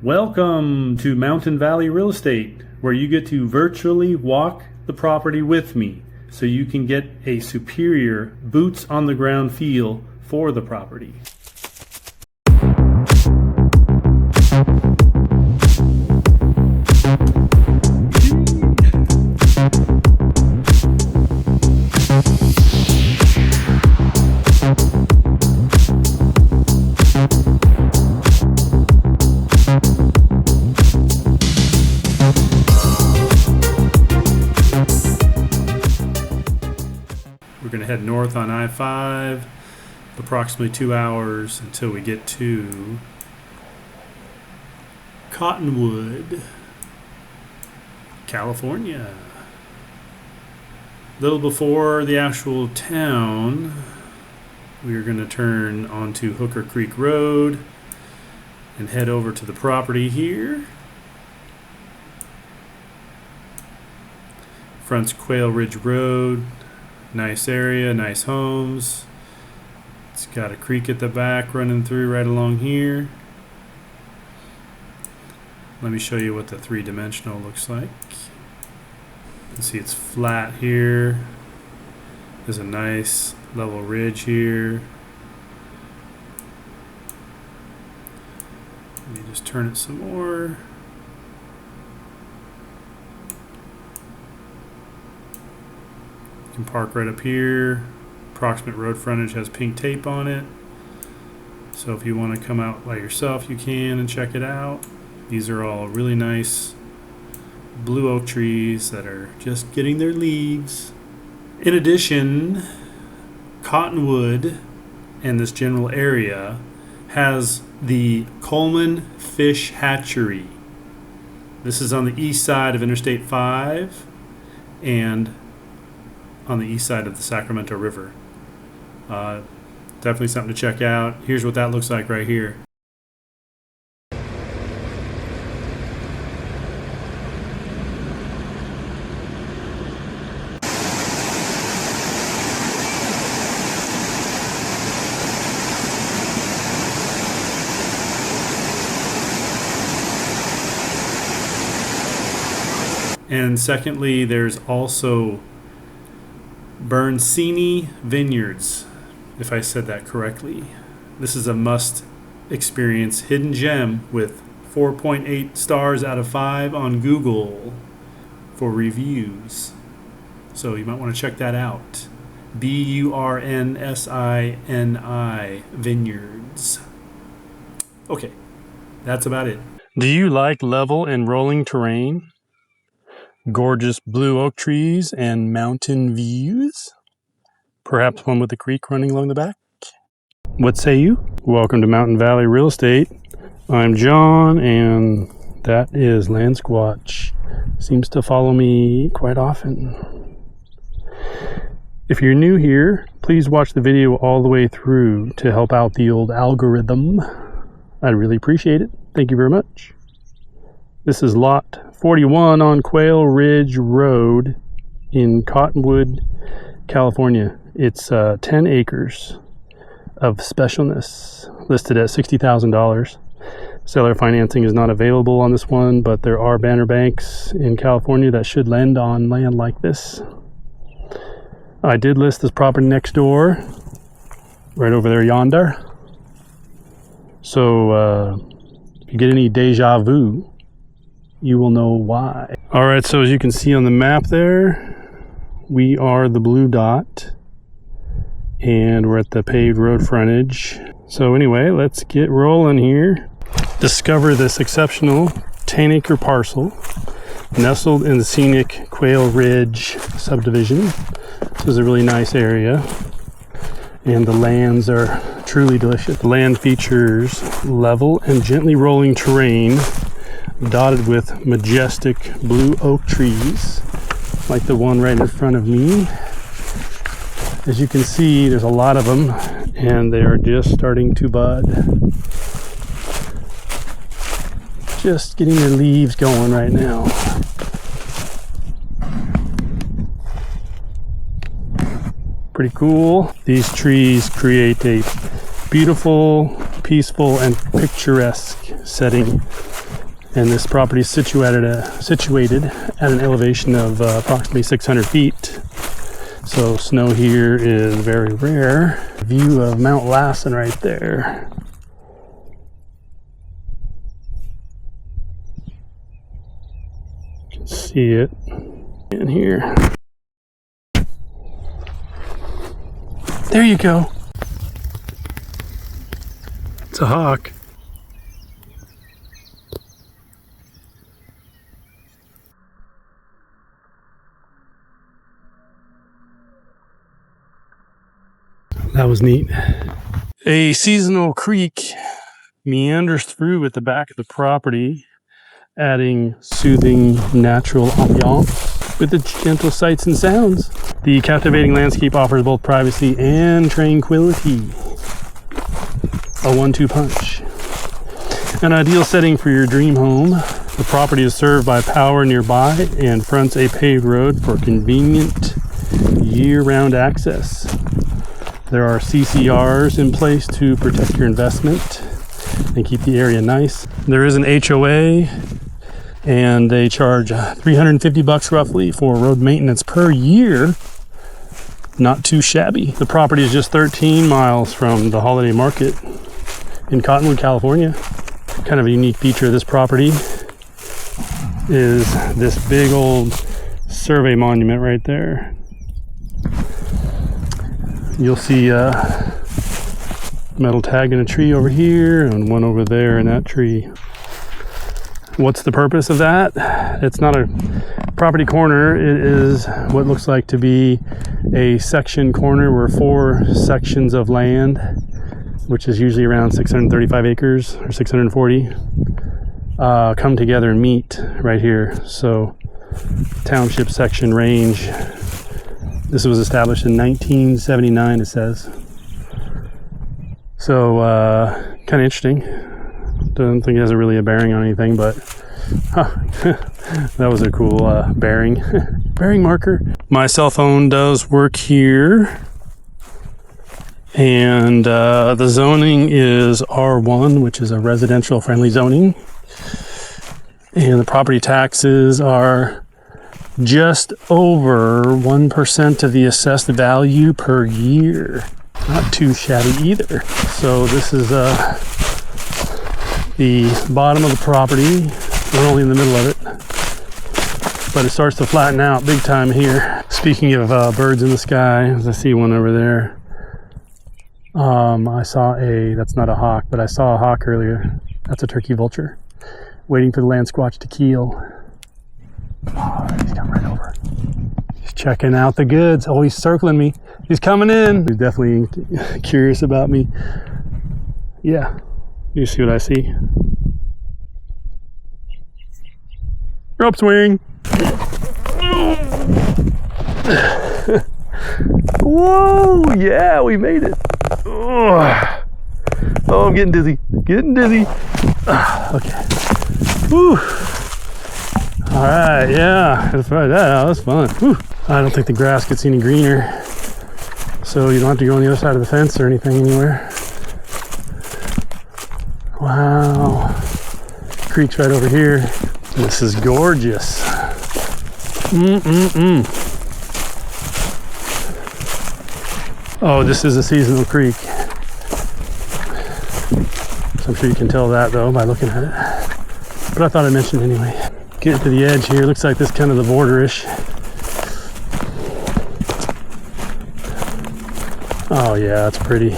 Welcome to Mountain Valley Real Estate, where you get to virtually walk the property with me so you can get a superior boots on the ground feel for the property. We're going to head north on I-5, approximately 2 hours until we get to Cottonwood, California. A little before the actual town, we are going to turn onto Hooker Creek Road and head over to the property here. Front's Quail Ridge Road. Nice area, nice homes. It's got a creek at the back running through right along here. Let me show you what the three-dimensional looks like. You can see it's flat here. There's a nice level ridge here. Let me just turn it some more. You can park right up here. Approximate road frontage has pink tape on it. So if you want to come out by yourself, you can and check it out. These are all really nice blue oak trees that are just getting their leaves. In addition, Cottonwood and this general area has the Coleman Fish Hatchery. This is on the east side of Interstate 5 and on the east side of the Sacramento River. Definitely something to check out. Here's what that looks like right here. And secondly, there's also Scenic Vineyards, if I said that correctly. This is a must experience hidden gem with 4.8 stars out of 5 on Google for reviews. So you might want to check that out. Burnsini Vineyards. Okay, that's about it. Do you like level and rolling terrain? Gorgeous blue oak trees and mountain views? Perhaps one with a creek running along the back? What say you? Welcome to Mountain Valley Real Estate. I'm John, and that is Land Squatch. Seems to follow me quite often. If you're new here, please watch the video all the way through to help out the old algorithm. I'd really appreciate it. Thank you very much. This is lot 41 on Quail Ridge Road in Cottonwood, California. It's 10 acres of specialness, listed at $60,000. Seller financing is not available on this one, but there are banner banks in California that should lend on land like this. I did list this property next door, right over there yonder. So if you get any deja vu, you will know why. All right, so as you can see on the map there, we are the blue dot and we're at the paved road frontage. So anyway, let's get rolling here. Discover this exceptional 10-acre parcel nestled in the scenic Quail Ridge Subdivision. This is a really nice area and the lands are truly delicious. The land features level and gently rolling terrain dotted with majestic blue oak trees like the one right in front of me. As you can see, there's a lot of them and they are just starting to bud. Just getting their leaves going right now. Pretty cool. These trees create a beautiful, peaceful, and picturesque setting And this property is situated at an elevation of approximately 600 feet. So snow here is very rare. View of Mount Lassen right there. You can see it in here. There you go. It's a hawk. That was neat. A seasonal creek meanders through at the back of the property, adding soothing natural ambiance with its gentle sights and sounds. The captivating landscape offers both privacy and tranquility. A 1-2 punch. An ideal setting for your dream home. The property is served by power nearby and fronts a paved road for convenient year-round access. There are CCRs in place to protect your investment and keep the area nice. There is an HOA, and they charge $350 roughly for road maintenance per year. Not too shabby. The property is just 13 miles from the holiday market in Cottonwood, California. Kind of a unique feature of this property is this big old survey monument right there. You'll see a metal tag in a tree over here and one over there in that tree. What's the purpose of that? It's not a property corner. It is what looks like to be a section corner where 4 sections of land, which is usually around 635 acres or 640, come together and meet right here. So township section range. This was established in 1979, it says. So, kind of interesting. Don't think it has really a bearing on anything, but that was a cool bearing. Bearing marker. My cell phone does work here. And the zoning is R1, which is a residential friendly zoning. And the property taxes are just over 1% of the assessed value per year. Not too shabby either. So this is the bottom of the property. We're only in the middle of it, but it starts to flatten out big time here. Speaking of birds in the sky, I see one over there. I saw that's not a hawk, but I saw a hawk earlier. That's a turkey vulture, waiting for the land squatch to keel. Oh, he's coming right over. He's checking out the goods. Oh, he's circling me. He's coming in. He's definitely curious about me. Yeah. You see what I see? Rope swing. Whoa, yeah, we made it. Oh, I'm getting dizzy. Getting dizzy. Okay. Whew. All right, yeah, let's try that out. That's fun. Whew. I don't think the grass gets any greener, so you don't have to go on the other side of the fence or anything anywhere. Wow. Creek's right over here. This is gorgeous. Oh, this is a seasonal creek. So I'm sure you can tell that though by looking at it. But I thought I'd mention it anyway. Getting to the edge here, looks like this kind of the border-ish. Oh yeah, that's pretty.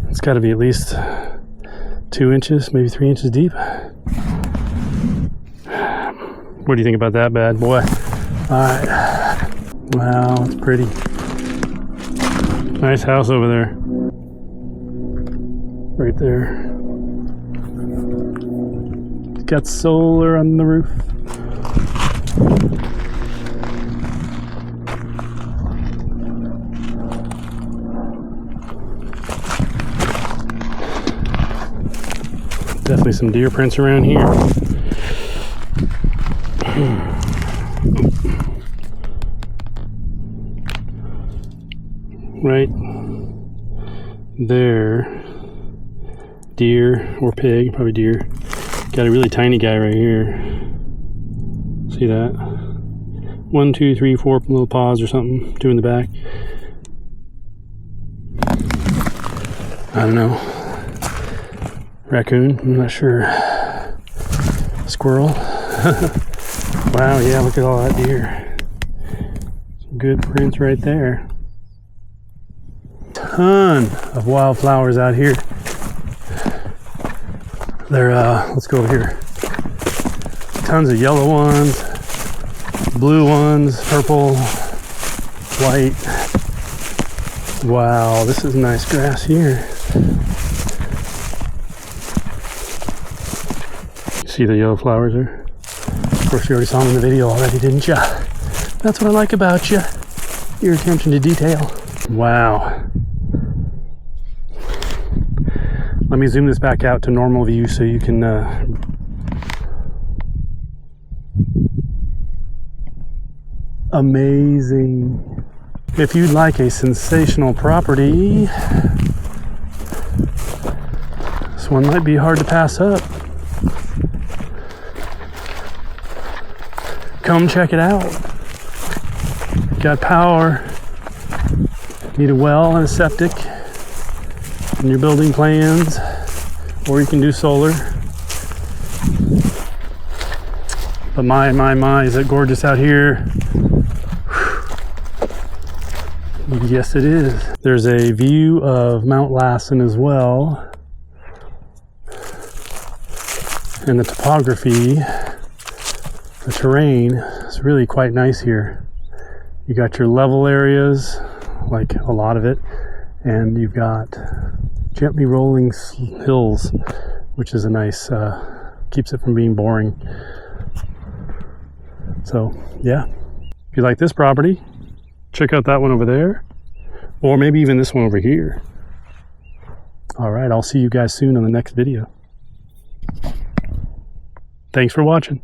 It's got to be at least 2 inches, maybe 3 inches deep. What do you think about that bad boy? Alright. Wow, it's pretty. Nice house over there. Right there. It's got solar on the roof. Definitely some deer prints around here. Right there, deer or pig, probably deer, Got a really tiny guy right here. See that? 1, 2, 3, 4 little paws or something. 2 in the back. I don't know. Raccoon? I'm not sure. Squirrel? Wow, yeah, look at all that deer. Some good prints right there. Ton of wildflowers out here. They're, let's go over here. Tons of yellow ones, blue ones, purple, white. Wow, this is nice grass here. You see the yellow flowers there? Of course, you already saw them in the video already, didn't ya? That's what I like about you. Your attention to detail. Wow. Let me zoom this back out to normal view so you can amazing. If you'd like a sensational property, this one might be hard to pass up. Come check it out. Got power, need a well and a septic in your building plans, or you can do solar. But my, is it gorgeous out here? Yes, it is. There's a view of Mount Lassen as well. And the topography, the terrain is really quite nice here. You got your level areas, like a lot of it, and you've got gently rolling hills, which is a nice, keeps it from being boring. So, yeah. If you like this property, check out that one over there, or maybe even this one over here. All right, I'll see you guys soon on the next video. Thanks for watching.